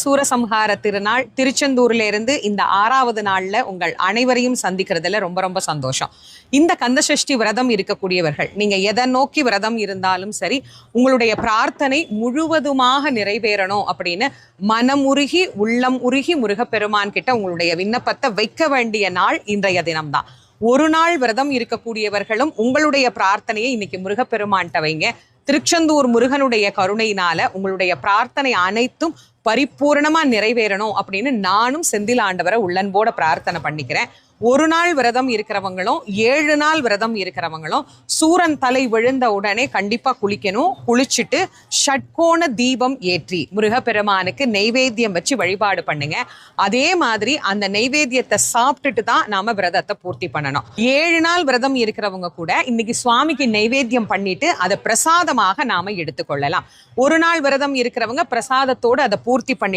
சூரசம்ஹார திருநாள் திருச்செந்தூர்ல இருந்து இந்த 6வது நாள்ல உங்கள் அனைவரையும் சந்திக்கிறதுல ரொம்ப ரொம்ப சந்தோஷம். இந்த கந்தசஷ்டி விரதம் இருக்கக்கூடியவர்கள் நீங்க எதை நோக்கி விரதம் இருந்தாலும் சரி, உங்களுடைய பிரார்த்தனை முழுவதுமாக நிறைவேறணும் அப்படின்னு மனமுருகி உள்ளம் உருகி முருகப்பெருமான் கிட்ட உங்களுடைய விண்ணப்பத்தை வைக்க வேண்டிய நாள் இன்றைய தினம்தான். ஒரு நாள் விரதம் இருக்கக்கூடியவர்களும் உங்களுடைய பிரார்த்தனையை இன்னைக்கு முருகப்பெருமான்கிட்ட வைங்க. திருச்செந்தூர் முருகனுடைய கருணையினால உங்களுடைய பிரார்த்தனை அனைத்தும் பரிபூர்ணமா நிறைவேறணும் அப்படின்னு நானும் செந்தில் ஆண்டவரை உள்ளன்போட பிரார்த்தனை பண்ணிக்கிறேன். ஒரு நாள் விரதம் இருக்கிறவங்களும் 7 நாள் விரதம் இருக்கிறவங்களும் சூரன் தலை விழுந்த உடனே கண்டிப்பா குளிக்கணும். குளிச்சுட்டு ஷட்கோண தீபம் ஏற்றி முருகப்பெருமானுக்கு நெய்வேத்தியம் வச்சு வழிபாடு பண்ணுங்க. அதே மாதிரி அந்த நெய்வேத்தியத்தை சாப்பிட்டுட்டு தான் நாம விரதத்தை பூர்த்தி பண்ணணும். 7 நாள் விரதம் இருக்கிறவங்க கூட இன்னைக்கு சுவாமிக்கு நெய்வேத்தியம் பண்ணிட்டு அதை பிரசாதமாக நாம எடுத்துக்கொள்ளலாம். ஒரு நாள் விரதம் இருக்கிறவங்க பிரசாதத்தோடு அதை பூர்த்தி பண்ணி